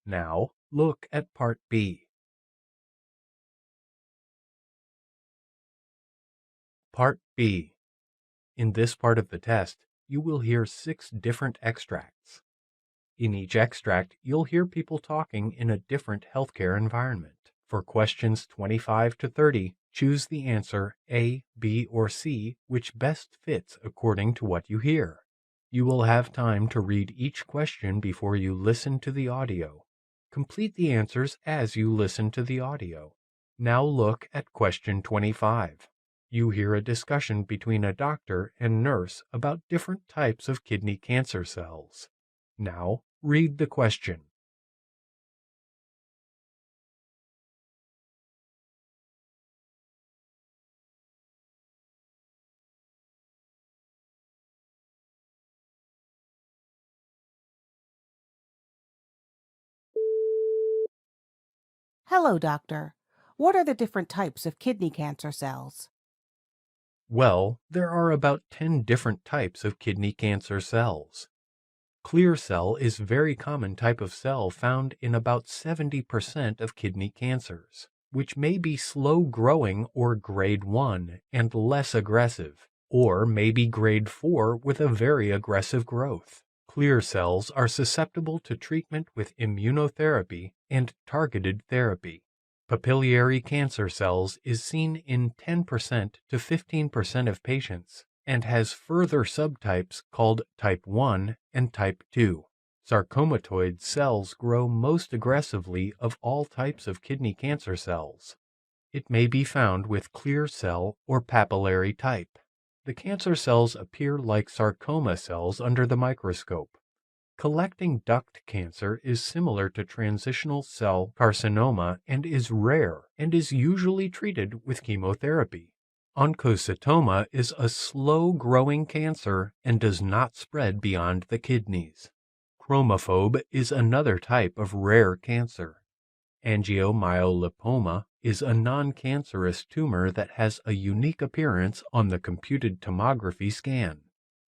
Now, look at Part B. Part B. In this part of the test, you will hear 6 different extracts. In each extract, you'll hear people talking in a different healthcare environment. For questions 25 to 30, choose the answer A, B, or C, which best fits according to what you hear. You will have time to read each question before you listen to the audio. Complete the answers as you listen to the audio. Now look at question 25. You hear a discussion between a doctor and nurse about different types of kidney cancer cells. Now, read the question. Hello, doctor. What are the different types of kidney cancer cells? Well, there are about 10 different types of kidney cancer cells. Clear cell is a very common type of cell found in about 70% of kidney cancers, which may be slow growing or grade 1 and less aggressive, or may be grade 4 with a very aggressive growth. Clear cells are susceptible to treatment with immunotherapy and targeted therapy. Papillary cancer cells is seen in 10% to 15% of patients and has further subtypes called type 1 and type 2. Sarcomatoid cells grow most aggressively of all types of kidney cancer cells. It may be found with clear cell or papillary type. The cancer cells appear like sarcoma cells under the microscope. Collecting duct cancer is similar to transitional cell carcinoma and is rare and is usually treated with chemotherapy. Oncocytoma is a slow-growing cancer and does not spread beyond the kidneys. Chromophobe is another type of rare cancer. Angiomyolipoma is a non-cancerous tumor that has a unique appearance on the computed tomography scan.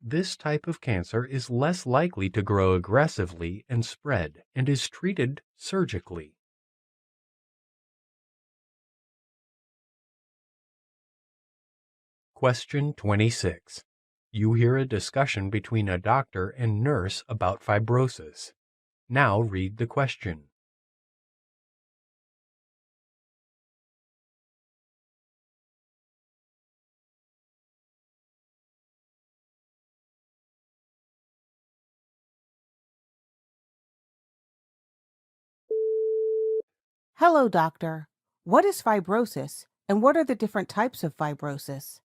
This type of cancer is less likely to grow aggressively and spread and is treated surgically. Question 26. You hear a discussion between a doctor and nurse about fibrosis. Now read the question. Hello, doctor. What is fibrosis, and what are the different types of fibrosis?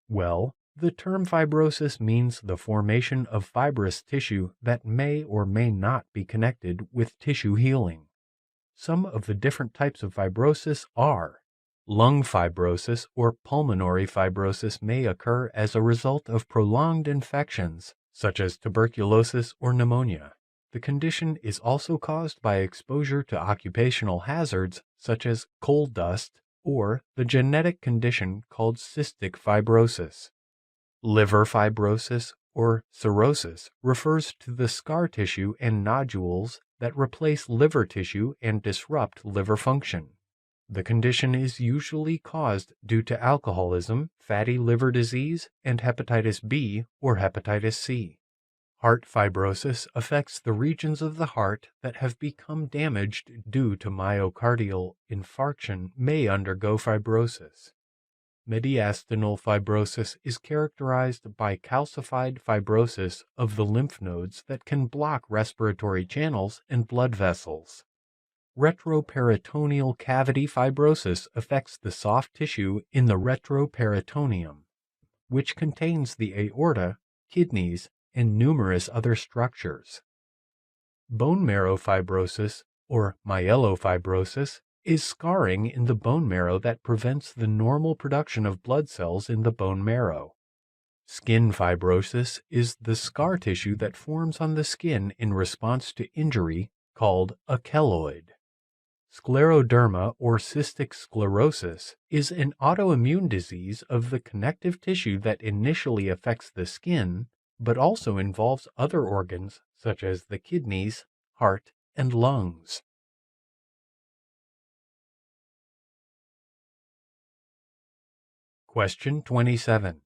Well, the term fibrosis means the formation of fibrous tissue that may or may not be connected with tissue healing. Some of the different types of fibrosis are: lung fibrosis or pulmonary fibrosis may occur as a result of prolonged infections, such as tuberculosis or pneumonia. The condition is also caused by exposure to occupational hazards, such as coal dust, or the genetic condition called cystic fibrosis. Liver fibrosis or cirrhosis refers to the scar tissue and nodules that replace liver tissue and disrupt liver function. The condition is usually caused due to alcoholism, fatty liver disease, and hepatitis B or hepatitis C. Heart fibrosis affects the regions of the heart that have become damaged due to myocardial infarction may undergo fibrosis. Mediastinal fibrosis is characterized by calcified fibrosis of the lymph nodes that can block respiratory channels and blood vessels. Retroperitoneal cavity fibrosis affects the soft tissue in the retroperitoneum, which contains the aorta, kidneys, and numerous other structures. Bone marrow fibrosis, or myelofibrosis, is scarring in the bone marrow that prevents the normal production of blood cells in the bone marrow. Skin fibrosis is the scar tissue that forms on the skin in response to injury, called a keloid. Scleroderma or cystic sclerosis is an autoimmune disease of the connective tissue that initially affects the skin, but also involves other organs such as the kidneys, heart, and lungs. Question 27.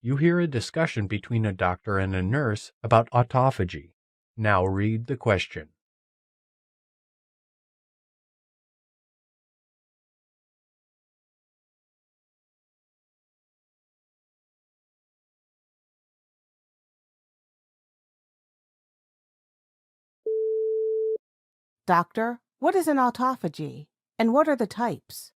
You hear a discussion between a doctor and a nurse about autophagy. Now read the question. Doctor, what is an autophagy? And what are the types?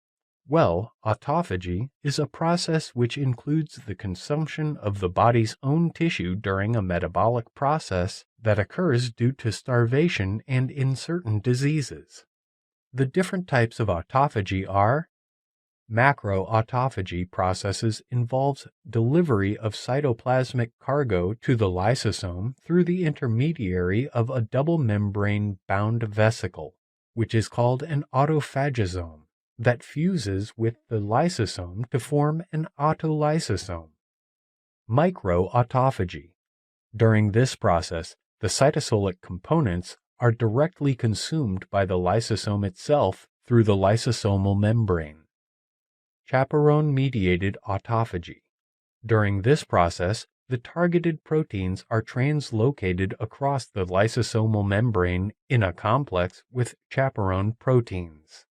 Well, autophagy is a process which includes the consumption of the body's own tissue during a metabolic process that occurs due to starvation and in certain diseases. The different types of autophagy are: macroautophagy processes involves delivery of cytoplasmic cargo to the lysosome through the intermediary of a double membrane bound vesicle, which is called an autophagosome, that fuses with the lysosome to form an autolysosome. Microautophagy. During this process, the cytosolic components are directly consumed by the lysosome itself through the lysosomal membrane. Chaperone-mediated autophagy. During this process, the targeted proteins are translocated across the lysosomal membrane in a complex with chaperone proteins.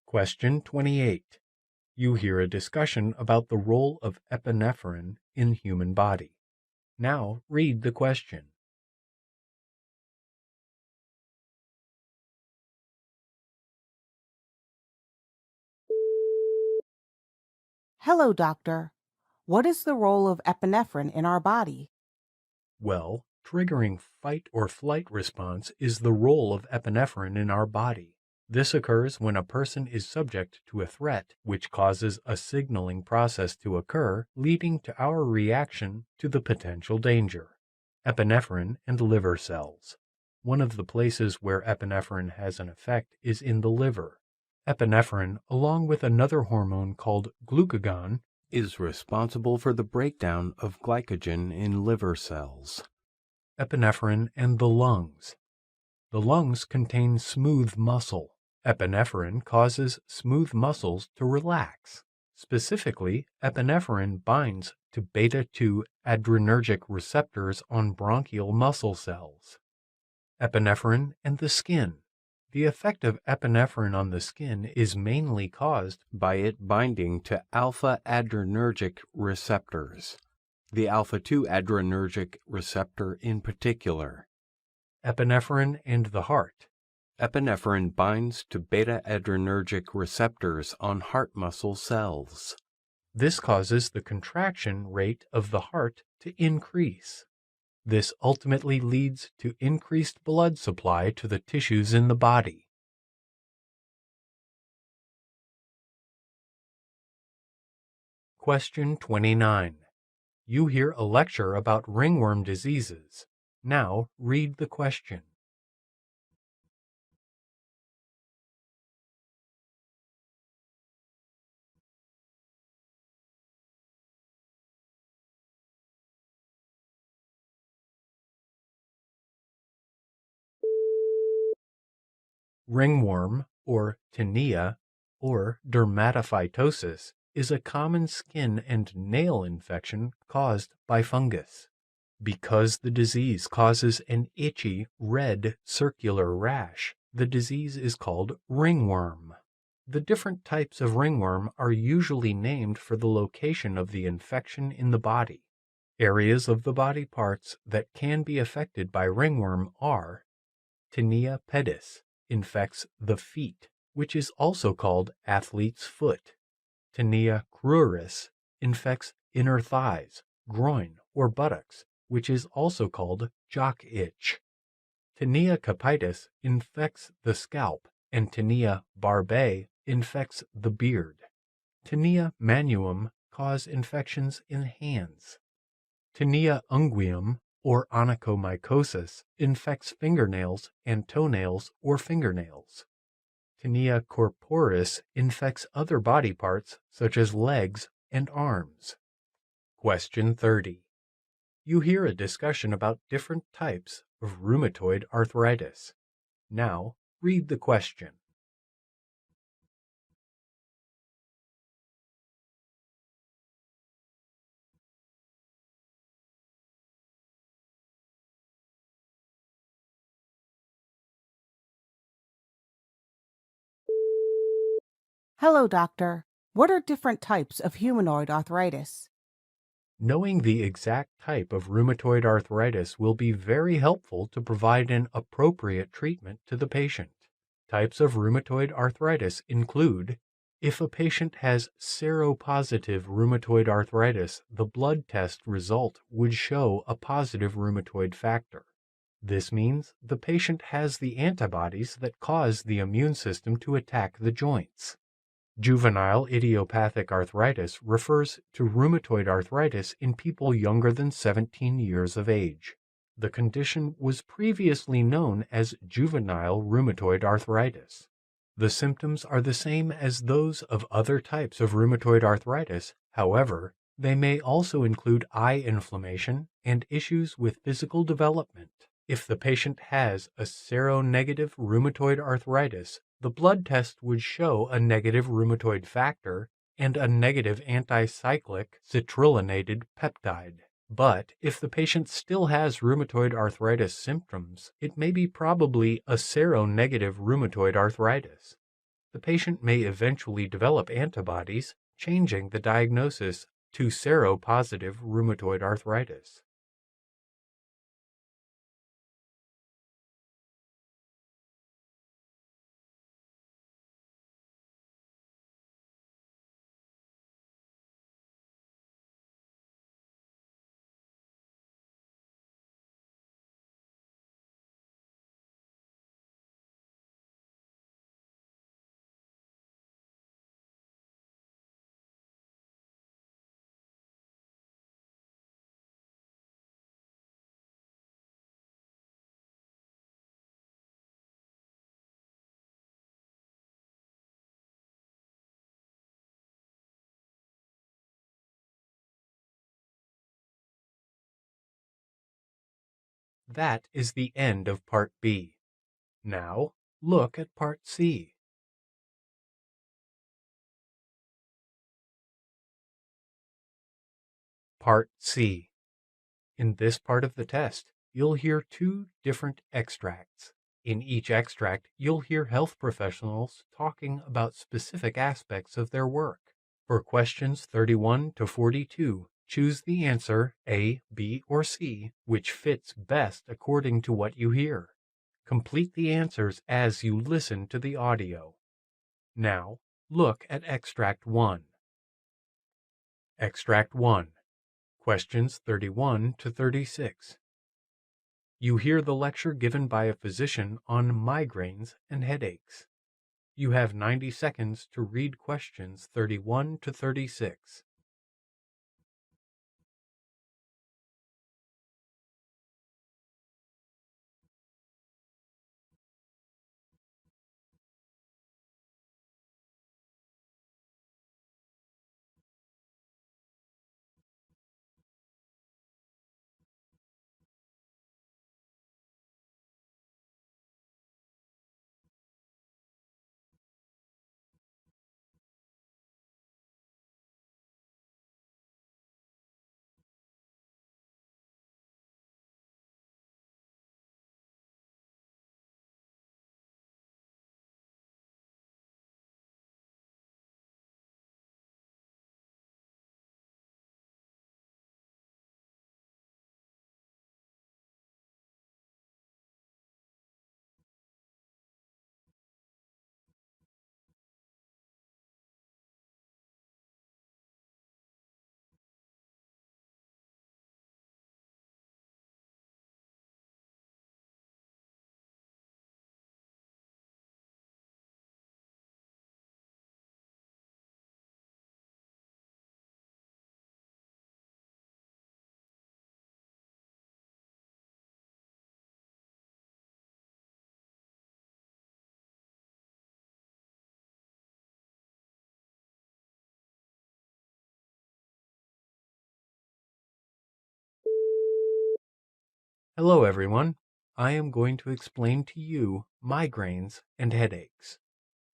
Question 28. You hear a discussion about the role of epinephrine in human body. Now read the question. Hello, doctor. What is the role of epinephrine in our body? Well, triggering fight or flight response is the role of epinephrine in our body. This occurs when a person is subject to a threat, which causes a signaling process to occur, leading to our reaction to the potential danger. Epinephrine and liver cells. One of the places where epinephrine has an effect is in the liver. Epinephrine, along with another hormone called glucagon, is responsible for the breakdown of glycogen in liver cells. Epinephrine and the lungs. The lungs contain smooth muscle. Epinephrine causes smooth muscles to relax. Specifically, epinephrine binds to beta-2 adrenergic receptors on bronchial muscle cells. Epinephrine and the skin. The effect of epinephrine on the skin is mainly caused by it binding to alpha-adrenergic receptors, the alpha-2 adrenergic receptor in particular. Epinephrine and the heart. Epinephrine binds to beta-adrenergic receptors on heart muscle cells. This causes the contraction rate of the heart to increase. This ultimately leads to increased blood supply to the tissues in the body. Question 29. You hear a lecture about ringworm diseases. Now read the question. Ringworm, or tinea, or dermatophytosis, is a common skin and nail infection caused by fungus. Because the disease causes an itchy, red, circular rash, the disease is called ringworm. The different types of ringworm are usually named for the location of the infection in the body. Areas of the body parts that can be affected by ringworm are: tinea pedis, infects the feet, which is also called athlete's foot. Tinea cruris infects inner thighs, groin, or buttocks, which is also called jock itch. Tinea capitis infects the scalp, and Tinea barbae infects the beard. Tinea manuum cause infections in hands. Tinea unguium, or onychomycosis, infects fingernails and toenails or fingernails. Tinea corporis infects other body parts such as legs and arms. Question 30. you hear a discussion about different types of rheumatoid arthritis. Now, read the question. Hello, doctor. What are different types of humanoid arthritis? Knowing the exact type of rheumatoid arthritis will be very helpful to provide an appropriate treatment to the patient. Types of rheumatoid arthritis include: if a patient has seropositive rheumatoid arthritis, the blood test result would show a positive rheumatoid factor. This means the patient has the antibodies that cause the immune system to attack the joints. Juvenile idiopathic arthritis refers to rheumatoid arthritis in people younger than 17 years of age. The condition was previously known as juvenile rheumatoid arthritis. The symptoms are the same as those of other types of rheumatoid arthritis. However, they may also include eye inflammation and issues with physical development. If the patient has a seronegative rheumatoid arthritis, the blood test would show a negative rheumatoid factor and a negative anticyclic citrullinated peptide. But if the patient still has rheumatoid arthritis symptoms, it may be probably a seronegative rheumatoid arthritis. The patient may eventually develop antibodies, changing the diagnosis to seropositive rheumatoid arthritis. That is the end of Part B. Now, look at Part C. Part C. In this part of the test, you'll hear two different extracts. In each extract, you'll hear health professionals talking about specific aspects of their work. For questions 31 to 42, choose the answer A, B, or C, which fits best according to what you hear. Complete the answers as you listen to the audio. Now, look at Extract 1. Extract 1. Questions 31 to 36. You hear the lecture given by a physician on migraines and headaches. You have 90 seconds to read questions 31 to 36. Hello, everyone. I am going to explain to you migraines and headaches.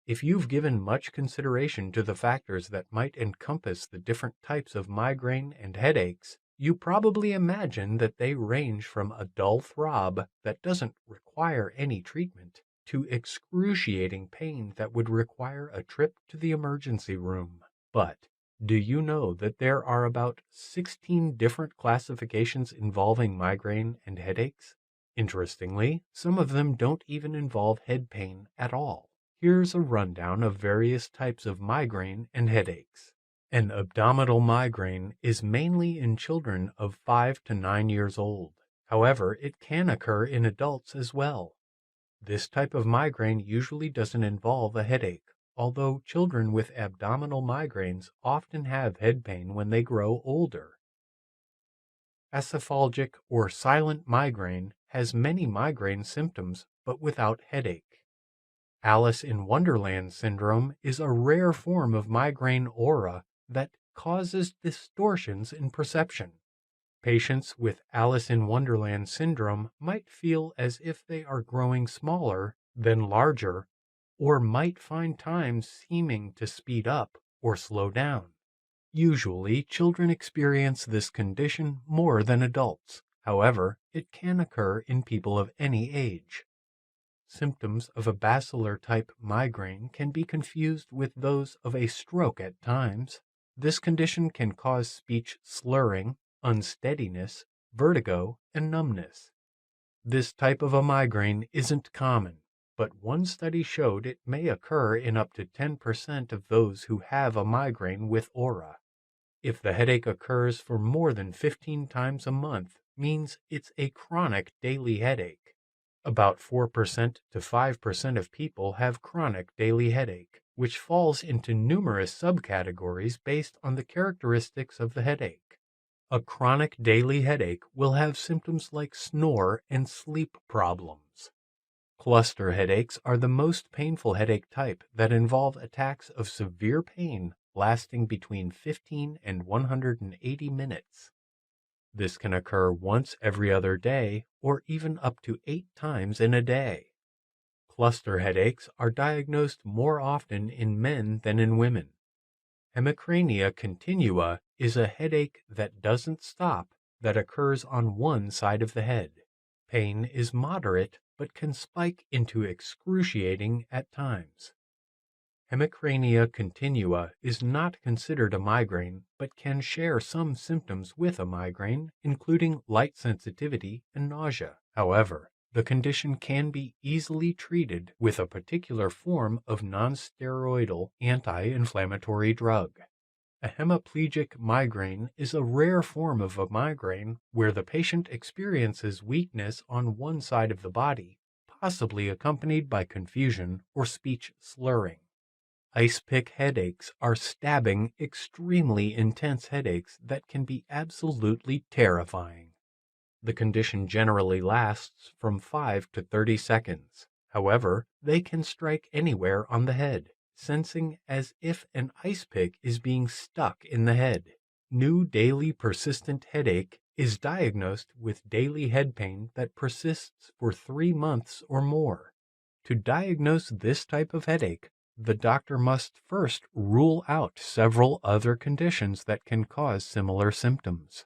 If you've given much consideration to the factors that might encompass the different types of migraine and headaches, you probably imagine that they range from a dull throb that doesn't require any treatment to excruciating pain that would require a trip to the emergency room. But do you know that there are about 16 different classifications involving migraine and headaches? Interestingly, some of them don't even involve head pain at all. Here's a rundown of various types of migraine and headaches. An abdominal migraine is mainly in children of 5 to 9 years old. However, it can occur in adults as well. This type of migraine usually doesn't involve a headache, although children with abdominal migraines often have head pain when they grow older. Acephalgic or silent migraine has many migraine symptoms but without headache. Alice in Wonderland syndrome is a rare form of migraine aura that causes distortions in perception. Patients with Alice in Wonderland syndrome might feel as if they are growing smaller, then larger, or might find time seeming to speed up or slow down. Usually, children experience this condition more than adults. However, it can occur in people of any age. Symptoms of a basilar-type migraine can be confused with those of a stroke at times. This condition can cause speech slurring, unsteadiness, vertigo, and numbness. This type of a migraine isn't common, but one study showed it may occur in up to 10% of those who have a migraine with aura. If the headache occurs for more than 15 times a month, means it's a chronic daily headache. About 4% to 5% of people have chronic daily headache, which falls into numerous subcategories based on the characteristics of the headache. A chronic daily headache will have symptoms like snore and sleep problems. Cluster headaches are the most painful headache type that involve attacks of severe pain lasting between 15 and 180 minutes. This can occur once every other day or even up to 8 times in a day. Cluster headaches are diagnosed more often in men than in women. Hemicrania continua is a headache that doesn't stop that occurs on one side of the head. Pain is moderate but can spike into excruciating at times. Hemicrania continua is not considered a migraine but can share some symptoms with a migraine, including light sensitivity and nausea. However, the condition can be easily treated with a particular form of nonsteroidal anti-inflammatory drug. A hemiplegic migraine is a rare form of a migraine where the patient experiences weakness on one side of the body, possibly accompanied by confusion or speech slurring. Ice pick headaches are stabbing, extremely intense headaches that can be absolutely terrifying. The condition generally lasts from 5 to 30 seconds. However, they can strike anywhere on the head, sensing as if an ice pick is being stuck in the head. New daily persistent headache is diagnosed with daily head pain that persists for 3 months or more. To diagnose this type of headache, the doctor must first rule out several other conditions that can cause similar symptoms.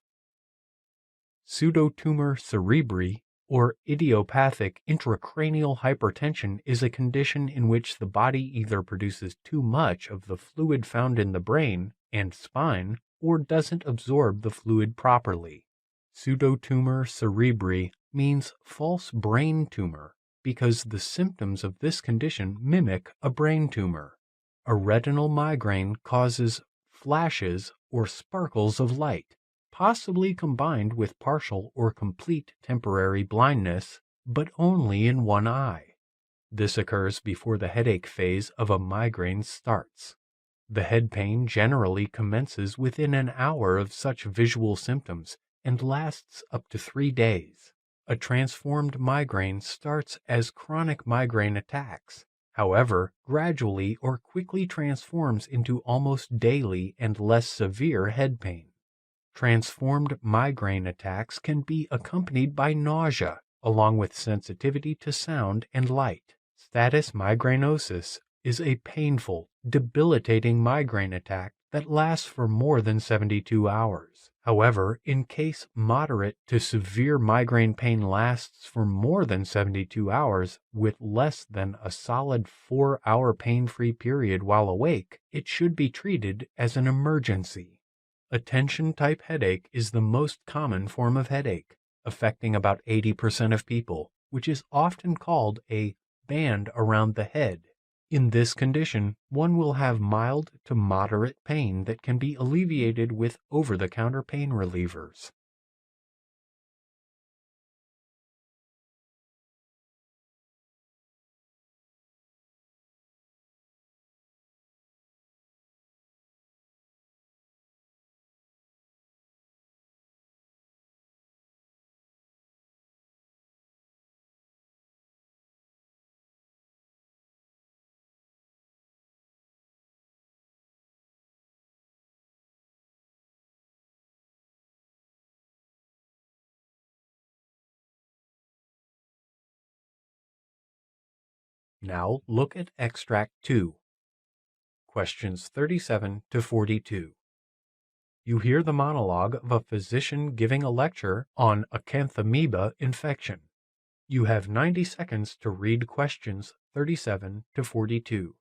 Pseudotumor cerebri, or idiopathic intracranial hypertension, is a condition in which the body either produces too much of the fluid found in the brain and spine or doesn't absorb the fluid properly. Pseudotumor cerebri means false brain tumor because the symptoms of this condition mimic a brain tumor. A retinal migraine causes flashes or sparkles of light, possibly combined with partial or complete temporary blindness, but only in one eye. This occurs before the headache phase of a migraine starts. The head pain generally commences within an hour of such visual symptoms and lasts up to 3 days. A transformed migraine starts as chronic migraine attacks, however, gradually or quickly transforms into almost daily and less severe head pain. Transformed migraine attacks can be accompanied by nausea, along with sensitivity to sound and light. Status migrainosus is a painful, debilitating migraine attack that lasts for more than 72 hours. However, in case moderate to severe migraine pain lasts for more than 72 hours with less than a solid 4-hour pain-free period while awake, it should be treated as an emergency. Attention-type headache is the most common form of headache, affecting about 80% of people, which is often called a band around the head. In this condition, one will have mild to moderate pain that can be alleviated with over-the-counter pain relievers. Now look at Extract 2, questions 37 to 42. You hear the monologue of a physician giving a lecture on acanthamoeba infection. You have 90 seconds to read questions 37 to 42.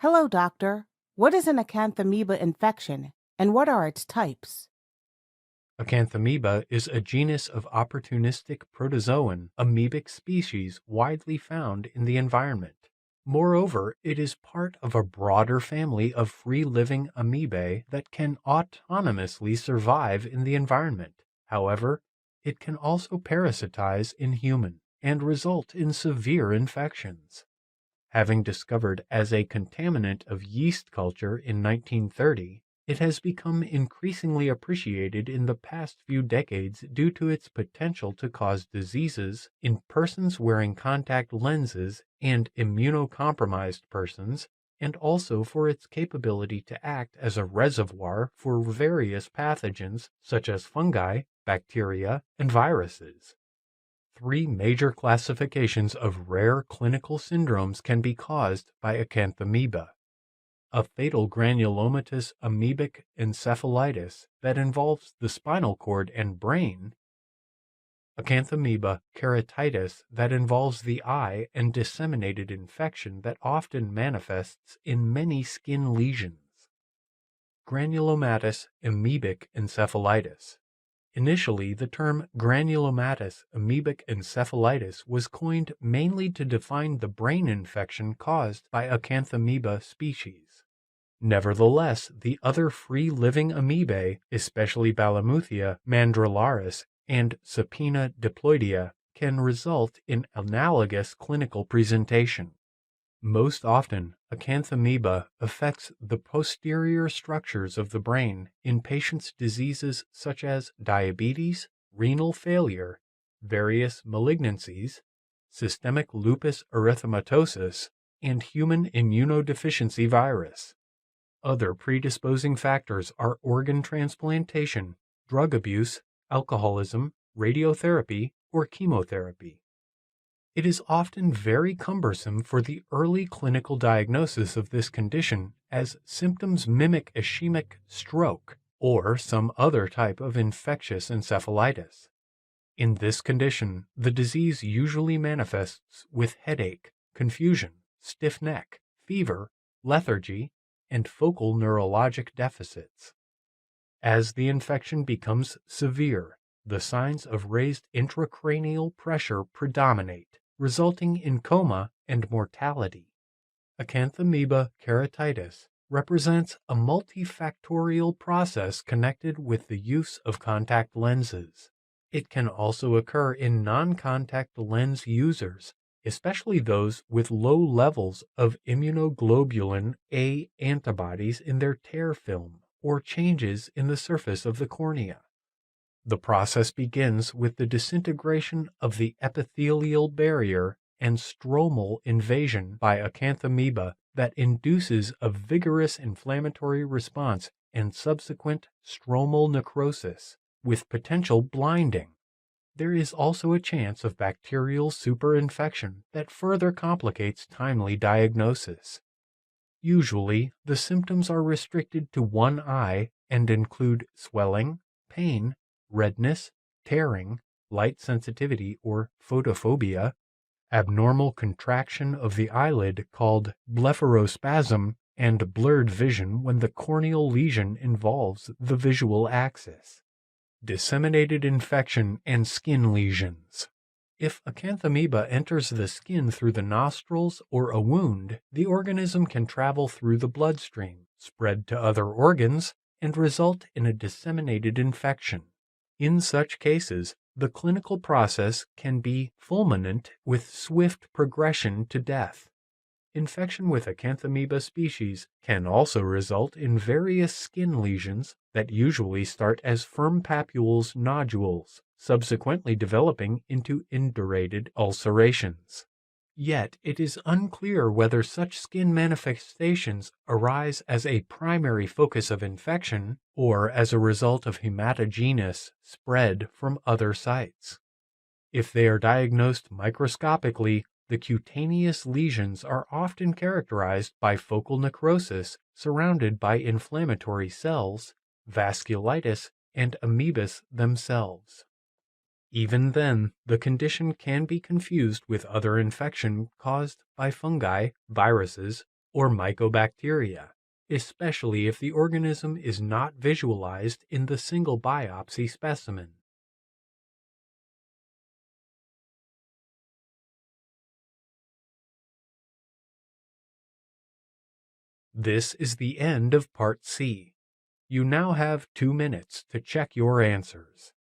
Hello, doctor. What is an acanthamoeba infection, and what are its types? Acanthamoeba is a genus of opportunistic protozoan amoebic species widely found in the environment. Moreover, it is part of a broader family of free-living amoebae that can autonomously survive in the environment. However, it can also parasitize in humans and result in severe infections. Having discovered as a contaminant of yeast culture in 1930, it has become increasingly appreciated in the past few decades due to its potential to cause diseases in persons wearing contact lenses and immunocompromised persons, and also for its capability to act as a reservoir for various pathogens such as fungi, bacteria, and viruses. 3 major classifications of rare clinical syndromes can be caused by acanthamoeba. A fatal granulomatous amoebic encephalitis that involves the spinal cord and brain, acanthamoeba keratitis that involves the eye and disseminated infection that often manifests in many skin lesions. Granulomatous amoebic encephalitis. Initially, the term granulomatous amoebic encephalitis was coined mainly to define the brain infection caused by acanthamoeba species. Nevertheless, the other free-living amoebae, especially Balamuthia mandrillaris and Sapina diploidea, can result in analogous clinical presentation. Most often, acanthamoeba affects the posterior structures of the brain in patients' diseases such as diabetes, renal failure, various malignancies, systemic lupus erythematosus, and human immunodeficiency virus. Other predisposing factors are organ transplantation, drug abuse, alcoholism, radiotherapy, or chemotherapy. It is often very cumbersome for the early clinical diagnosis of this condition, as symptoms mimic ischemic stroke or some other type of infectious encephalitis. In this condition, the disease usually manifests with headache, confusion, stiff neck, fever, lethargy, and focal neurologic deficits. As the infection becomes severe, the signs of raised intracranial pressure predominate, resulting in coma and mortality. Acanthamoeba keratitis represents a multifactorial process connected with the use of contact lenses. It can also occur in non-contact lens users, especially those with low levels of immunoglobulin A antibodies in their tear film or changes in the surface of the cornea. The process begins with the disintegration of the epithelial barrier and stromal invasion by acanthamoeba that induces a vigorous inflammatory response and subsequent stromal necrosis, with potential blinding. There is also a chance of bacterial superinfection that further complicates timely diagnosis. Usually, the symptoms are restricted to one eye and include swelling, pain, redness, tearing, light sensitivity or photophobia, abnormal contraction of the eyelid called blepharospasm, and blurred vision when the corneal lesion involves the visual axis. Disseminated infection and skin lesions. If acanthamoeba enters the skin through the nostrils or a wound, the organism can travel through the bloodstream, spread to other organs, and result in a disseminated infection. In such cases, the clinical process can be fulminant with swift progression to death. Infection with acanthamoeba species can also result in various skin lesions that usually start as firm papules nodules, subsequently developing into indurated ulcerations. Yet it is unclear whether such skin manifestations arise as a primary focus of infection or as a result of hematogenous spread from other sites. If they are diagnosed microscopically, the cutaneous lesions are often characterized by focal necrosis surrounded by inflammatory cells, vasculitis, and amoebas themselves. Even then, the condition can be confused with other infection caused by fungi, viruses, or mycobacteria, especially if the organism is not visualized in the single biopsy specimen. This is the end of Part C. You now have 2 minutes to check your answers.